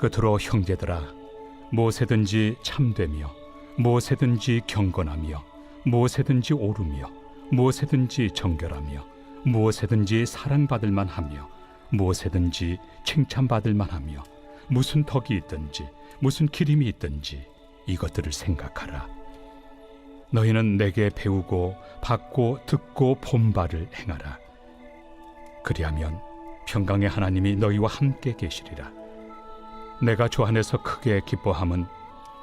끝으로 형제들아, 무엇이든지 참되며 무엇이든지 경건하며 무엇이든지 옳으며 무엇이든지 정결하며 무엇이든지 사랑받을 만하며 무엇이든지 칭찬받을 만하며 무슨 덕이 있든지 무슨 기림이 있든지 이것들을 생각하라. 너희는 내게 배우고 받고 듣고 본 바를 행하라. 그리하면 평강의 하나님이 너희와 함께 계시리라. 내가 주 안에서 크게 기뻐함은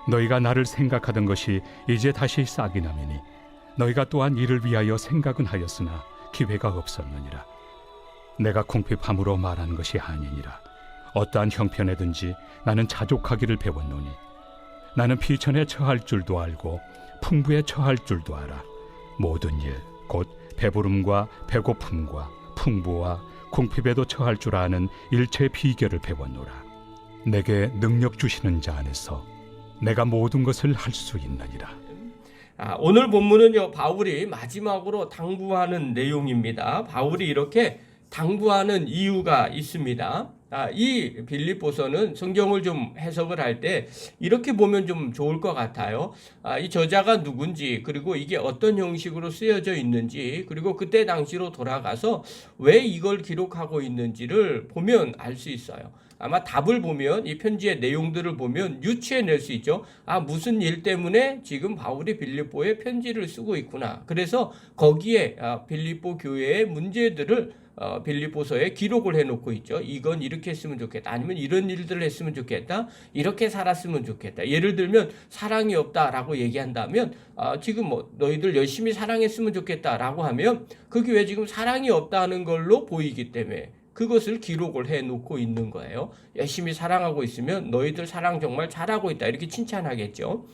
너희가 나를 생각하던 것이 이제 다시 싹이 나매니 너희가 또한 이를 위하여 생각은 하였으나 기회가 없었느니라. 내가 궁핍함으로 말하는 것이 아니니라. 어떠한 형편에든지 나는 자족하기를 배웠노니 나는 비천에 처할 줄도 알고 풍부에 처할 줄도 알아. 모든 일 곧 배부름과 배고픔과 풍부와 궁핍에도 처할 줄 아는 일체의 비결을 배웠노라. 내게 능력 주시는 자 안에서 내가 모든 것을 할 수 있느니라. 오늘 본문은요, 바울이 마지막으로 당부하는 내용입니다. 바울이 이렇게 당부하는 이유가 있습니다. 이 빌립보서는 성경을 좀 해석을 할 때 이렇게 보면 좀 좋을 것 같아요. 이 저자가 누군지, 그리고 이게 어떤 형식으로 쓰여져 있는지, 그리고 그때 당시로 돌아가서 왜 이걸 기록하고 있는지를 보면 알 수 있어요. 아마 답을 보면, 이 편지의 내용들을 보면 유추해낼 수 있죠. 무슨 일 때문에 지금 바울이 빌립보에 편지를 쓰고 있구나. 그래서 거기에 빌립보 교회의 문제들을 빌립보서에 기록을 해놓고 있죠. 이건 이렇게 했으면 좋겠다. 아니면 이런 일들을 했으면 좋겠다. 이렇게 살았으면 좋겠다. 예를 들면 사랑이 없다라고 얘기한다면 지금 뭐 너희들 열심히 사랑했으면 좋겠다라고 하면 그 교회 지금 사랑이 없다는 걸로 보이기 때문에 그것을 기록을 해놓고 있는 거예요. 열심히 사랑하고 있으면 너희들 사랑 정말 잘하고 있다 이렇게 칭찬하겠죠.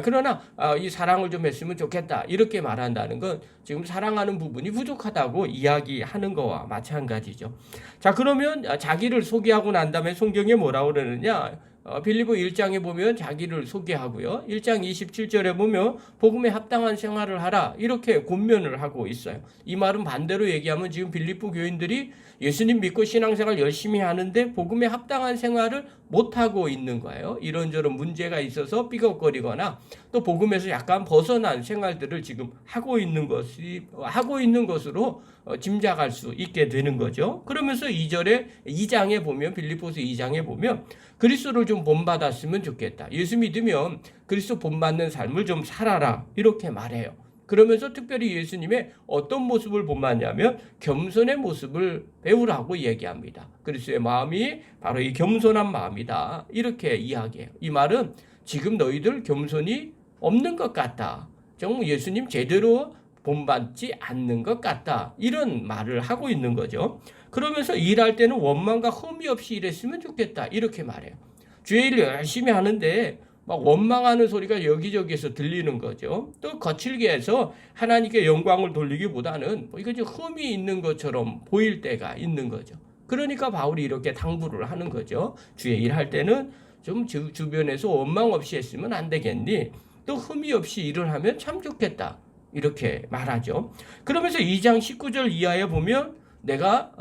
그러나 이 사랑을 좀 했으면 좋겠다 이렇게 말한다는 건 지금 사랑하는 부분이 부족하다고 이야기하는 거와 마찬가지죠. 자, 그러면 자기를 소개하고 난 다음에 성경에 뭐라고 그러느냐, 빌립보 1장에 보면 자기를 소개하고요, 1장 27절에 보면 복음에 합당한 생활을 하라 이렇게 권면을 하고 있어요. 이 말은 반대로 얘기하면 지금 빌립보 교인들이 예수님 믿고 신앙생활 열심히 하는데 복음에 합당한 생활을 못하고 있는 거예요. 이런저런 문제가 있어서 삐걱거리거나 또 복음에서 약간 벗어난 생활들을 지금 하고 있는 것으로 짐작할 수 있게 되는 거죠. 그러면서 2장에 보면, 빌립보서 2장에 보면 그리스도를 좀 본받았으면 좋겠다. 예수 믿으면 그리스도 본받는 삶을 좀 살아라 이렇게 말해요. 그러면서 특별히 예수님의 어떤 모습을 본받냐면 겸손의 모습을 배우라고 얘기합니다. 그리스도의 마음이 바로 이 겸손한 마음이다 이렇게 이야기해요. 이 말은 지금 너희들 겸손이 없는 것 같다, 정말 예수님 제대로 본받지 않는 것 같다 이런 말을 하고 있는 거죠. 그러면서 일할 때는 원망과 흠이 없이 일했으면 좋겠다 이렇게 말해요. 주의 일 열심히 하는데 막 원망하는 소리가 여기저기에서 들리는 거죠. 또 거칠게 해서 하나님께 영광을 돌리기보다는 이거 좀 흠이 있는 것처럼 보일 때가 있는 거죠. 그러니까 바울이 이렇게 당부를 하는 거죠. 주의 일할 때는 좀 주변에서 원망 없이 했으면 안 되겠니? 또 흠이 없이 일을 하면 참 좋겠다 이렇게 말하죠. 그러면서 2장 19절 이하에 보면 내가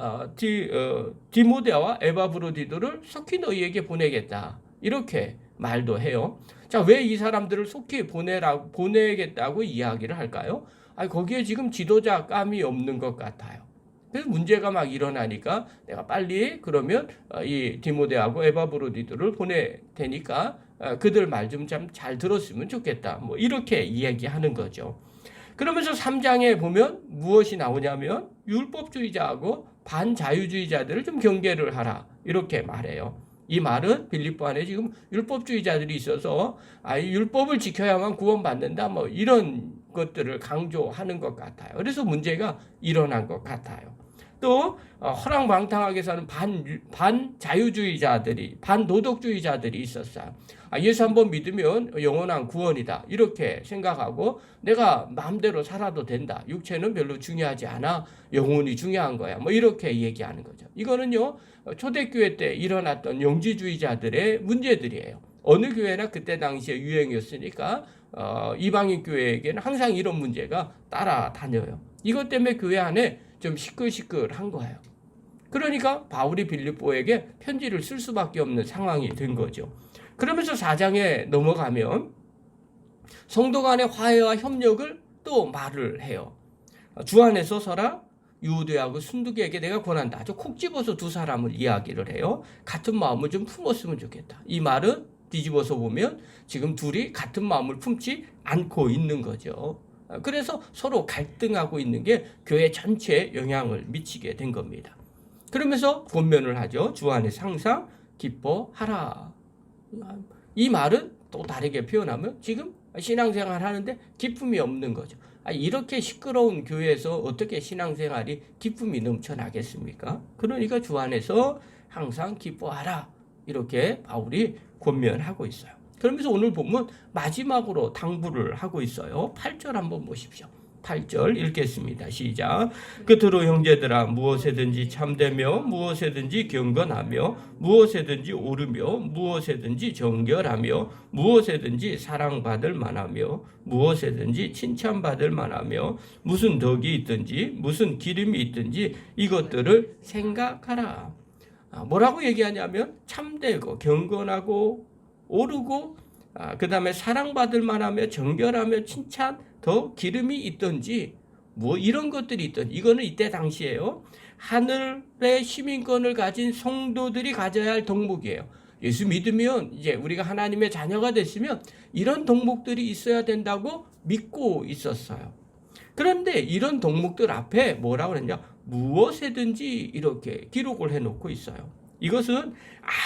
디모데와 에바브로디도를 속히 너희에게 보내겠다 이렇게 말도 해요. 자, 왜 이 사람들을 속히 보내겠다고 이야기를 할까요? 거기에 지금 지도자감이 없는 것 같아요. 그래서 문제가 막 일어나니까 내가 빨리 그러면 이 디모데하고 에바브로디도를 보낼 테니까 그들 말 좀 잘 들었으면 좋겠다. 뭐 이렇게 이야기하는 거죠. 그러면서 3장에 보면 무엇이 나오냐면 율법주의자하고 반자유주의자들을 좀 경계를 하라 이렇게 말해요. 이 말은 빌립보 안에 지금 율법주의자들이 있어서 율법을 지켜야만 구원받는다 뭐 이런 것들을 강조하는 것 같아요. 그래서 문제가 일어난 것 같아요. 또 허랑방탕하게 사는 반자유주의자들이, 반도덕주의자들이 있었어요. 예수 한번 믿으면 영원한 구원이다 이렇게 생각하고 내가 마음대로 살아도 된다, 육체는 별로 중요하지 않아, 영혼이 중요한 거야 뭐 이렇게 얘기하는 거죠. 이거는요 초대교회 때 일어났던 영지주의자들의 문제들이에요. 어느 교회나 그때 당시에 유행이었으니까 이방인 교회에게는 항상 이런 문제가 따라다녀요. 이것 때문에 교회 안에 좀 시끌시끌한 거예요. 그러니까 바울이 빌립보에게 편지를 쓸 수밖에 없는 상황이 된 거죠. 그러면서 4장에 넘어가면 성도 간의 화해와 협력을 또 말을 해요. 주 안에서 서라 유대하고 순두개에게 내가 권한다. 아주 콕 집어서 두 사람을 이야기를 해요. 같은 마음을 좀 품었으면 좋겠다. 이 말은 뒤집어서 보면 지금 둘이 같은 마음을 품지 않고 있는 거죠. 그래서 서로 갈등하고 있는 게 교회 전체에 영향을 미치게 된 겁니다. 그러면서 권면을 하죠. 주 안에서 항상 기뻐하라. 이 말은 또 다르게 표현하면 지금 신앙생활 하는데 기쁨이 없는 거죠. 이렇게 시끄러운 교회에서 어떻게 신앙생활이 기쁨이 넘쳐나겠습니까? 그러니까 주 안에서 항상 기뻐하라. 이렇게 바울이 권면하고 있어요. 그러면서 오늘 보면 마지막으로 당부를 하고 있어요. 8절 한번 보십시오. 8절 읽겠습니다. 시작. 끝으로 형제들아 무엇에든지 참되며 무엇에든지 경건하며 무엇에든지 옳으며 무엇에든지 정결하며 무엇에든지 사랑받을 만하며 무엇에든지 칭찬받을 만하며 무슨 덕이 있든지 무슨 기름이 있든지 이것들을 생각하라. 뭐라고 얘기하냐면 참되고 경건하고 옳고 그 다음에 사랑받을 만하며 정결하며 칭찬 더 기름이 있든지 뭐 이런 것들이 있든 이거는 이때 당시에요. 하늘의 시민권을 가진 성도들이 가져야 할 덕목이에요. 예수 믿으면 이제 우리가 하나님의 자녀가 됐으면 이런 덕목들이 있어야 된다고 믿고 있었어요. 그런데 이런 덕목들 앞에 뭐라고 그랬냐? 무엇에든지 이렇게 기록을 해놓고 있어요. 이것은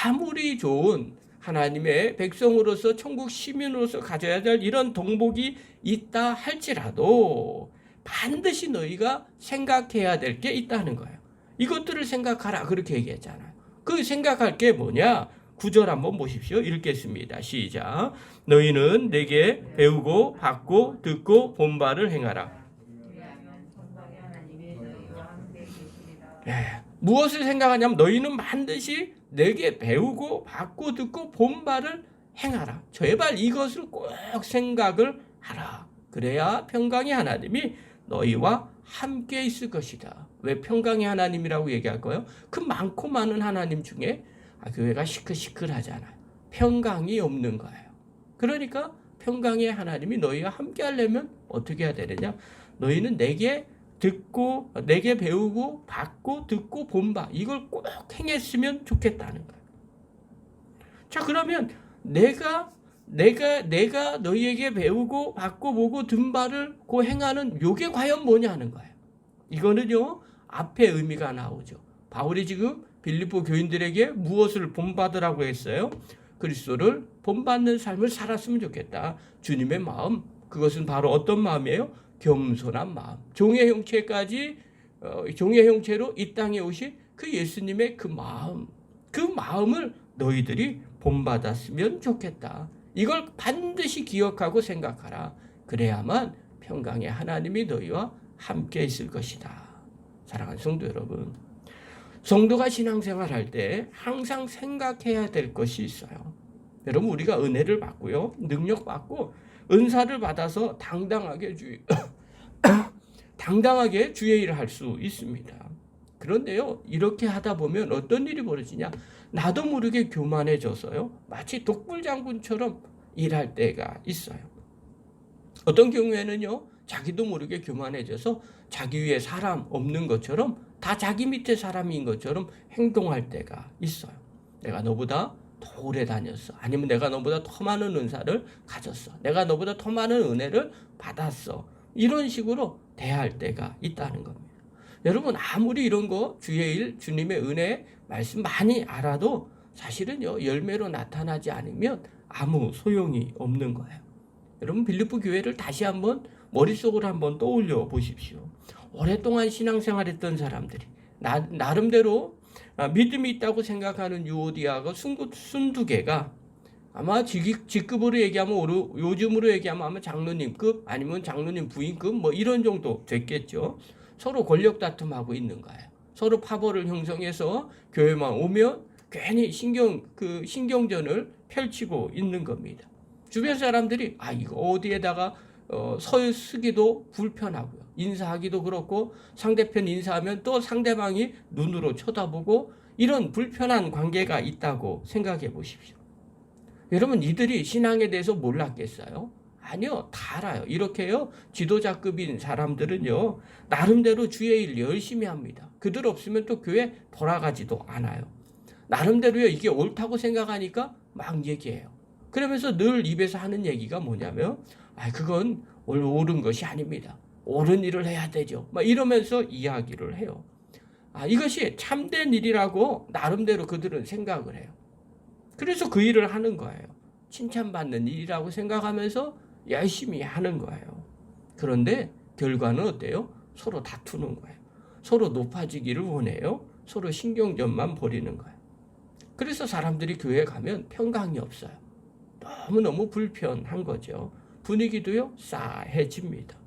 아무리 좋은 하나님의 백성으로서 천국 시민으로서 가져야 될 이런 덕목이 있다 할지라도 반드시 너희가 생각해야 될 게 있다는 거예요. 이것들을 생각하라 그렇게 얘기했잖아요. 그 생각할 게 뭐냐? 9절 한번 보십시오. 읽겠습니다. 시작. 너희는 내게 배우고 받고 듣고 본바를 행하라. 무엇을 생각하냐면 너희는 반드시 내게 배우고 받고 듣고 본 바를 행하라. 제발 이것을 꼭 생각을 하라. 그래야 평강의 하나님이 너희와 함께 있을 것이다. 왜 평강의 하나님이라고 얘기할 거예요? 그 많고 많은 하나님 중에 교회가 시끌시끌하잖아요. 평강이 없는 거예요. 그러니까 평강의 하나님이 너희와 함께 하려면 어떻게 해야 되느냐? 너희는 내게 듣고 내게 배우고 받고 듣고 본바 이걸 꼭 행했으면 좋겠다는 거예요. 자, 그러면 내가 너희에게 배우고 받고 보고 든 바를 그 행하는 요게 과연 뭐냐는 거예요. 이거는요 앞에 의미가 나오죠. 바울이 지금 빌립보 교인들에게 무엇을 본받으라고 했어요? 그리스도를 본받는 삶을 살았으면 좋겠다. 주님의 마음, 그것은 바로 어떤 마음이에요? 겸손한 마음. 종의 형체까지 종의 형체로 이 땅에 오신 그 예수님의 그 마음을 너희들이 본받았으면 좋겠다. 이걸 반드시 기억하고 생각하라. 그래야만 평강의 하나님이 너희와 함께 있을 것이다. 사랑하는 성도 여러분, 성도가 신앙생활 할 때 항상 생각해야 될 것이 있어요. 여러분, 우리가 은혜를 받고요, 능력 받고 은사를 받아서 당당하게 주의 일을 할 수 있습니다. 그런데요, 이렇게 하다 보면 어떤 일이 벌어지냐? 나도 모르게 교만해져서요, 마치 독불장군처럼 일할 때가 있어요. 어떤 경우에는요, 자기도 모르게 교만해져서 자기 위에 사람 없는 것처럼 다 자기 밑에 사람인 것처럼 행동할 때가 있어요. 내가 너보다 더 오래 다녔어. 아니면 내가 너보다 더 많은 은사를 가졌어. 내가 너보다 더 많은 은혜를 받았어. 이런 식으로 대할 때가 있다는 겁니다. 여러분, 아무리 이런 거 주의 일, 주님의 은혜 말씀 많이 알아도 사실은요, 열매로 나타나지 않으면 아무 소용이 없는 거예요. 여러분, 빌립보 교회를 다시 한번 머릿속으로 한번 떠올려 보십시오. 오랫동안 신앙생활했던 사람들이 나름대로 믿음이 있다고 생각하는 유오디아가 순두개가 아마 직급으로 얘기하면 요즘으로 얘기하면 아마 장로님급 아니면 장로님 부인급 뭐 이런 정도 됐겠죠. 서로 권력 다툼하고 있는 거예요. 서로 파벌을 형성해서 교회만 오면 괜히 신경전을 펼치고 있는 겁니다. 주변 사람들이 이거 어디에다가 서 쓰기도 불편하고요. 인사하기도 그렇고 상대편 인사하면 또 상대방이 눈으로 쳐다보고 이런 불편한 관계가 있다고 생각해 보십시오. 여러분 이들이 신앙에 대해서 몰랐겠어요? 아니요, 다 알아요. 이렇게요, 지도자급인 사람들은요, 나름대로 주의 일 열심히 합니다. 그들 없으면 또 교회 돌아가지도 않아요. 나름대로요, 이게 옳다고 생각하니까 막 얘기해요. 그러면서 늘 입에서 하는 얘기가 뭐냐면, 그건 옳은 것이 아닙니다. 옳은 일을 해야 되죠. 막 이러면서 이야기를 해요. 이것이 참된 일이라고 나름대로 그들은 생각을 해요. 그래서 그 일을 하는 거예요. 칭찬받는 일이라고 생각하면서 열심히 하는 거예요. 그런데 결과는 어때요? 서로 다투는 거예요. 서로 높아지기를 원해요. 서로 신경전만 벌이는 거예요. 그래서 사람들이 교회에 가면 평강이 없어요. 너무너무 불편한 거죠. 분위기도요, 싸해집니다.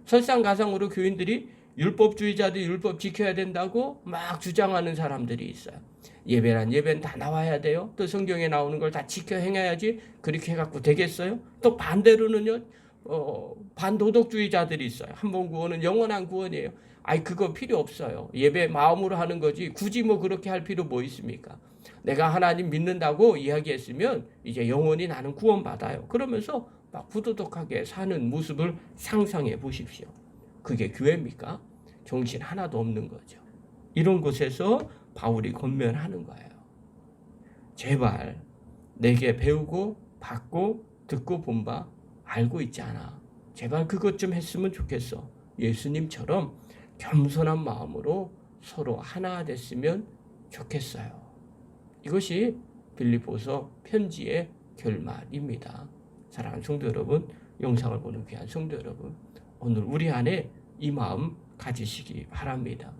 설상가상으로 교인들이 율법주의자들이 율법 지켜야 된다고 막 주장하는 사람들이 있어요. 예배란 예배는 다 나와야 돼요. 또 성경에 나오는 걸 다 지켜 행해야지. 그렇게 해갖고 되겠어요? 또 반대로는요, 반도덕주의자들이 있어요. 한 번 구원은 영원한 구원이에요. 그거 필요 없어요. 예배 마음으로 하는 거지. 굳이 뭐 그렇게 할 필요 뭐 있습니까? 내가 하나님 믿는다고 이야기했으면 이제 영원히 나는 구원받아요. 그러면서 막 부도덕하게 사는 모습을 상상해 보십시오. 그게 교회입니까? 정신 하나도 없는 거죠. 이런 곳에서 바울이 권면하는 거예요. 제발 내게 배우고 받고 듣고 본 바 알고 있지 않아. 제발 그것 좀 했으면 좋겠어. 예수님처럼 겸손한 마음으로 서로 하나 됐으면 좋겠어요. 이것이 빌립보서 편지의 결말입니다. 사랑하는 성도 여러분, 영상을 보는 귀한 성도 여러분, 오늘 우리 안에 이 마음 가지시기 바랍니다.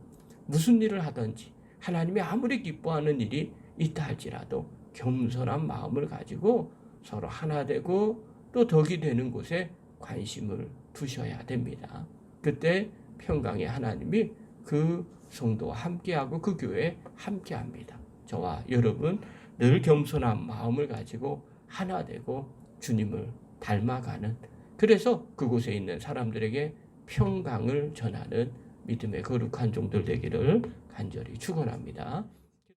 무슨 일을 하든지 하나님이 아무리 기뻐하는 일이 있다 할지라도 겸손한 마음을 가지고 서로 하나 되고 또 덕이 되는 곳에 관심을 두셔야 됩니다. 그때 평강의 하나님이 그 성도와 함께하고 그 교회에 함께합니다. 저와 여러분 늘 겸손한 마음을 가지고 하나 되고 주님을 닮아가는, 그래서 그곳에 있는 사람들에게 평강을 전하는 믿음의 거룩한 종들 되기를 간절히 축원합니다.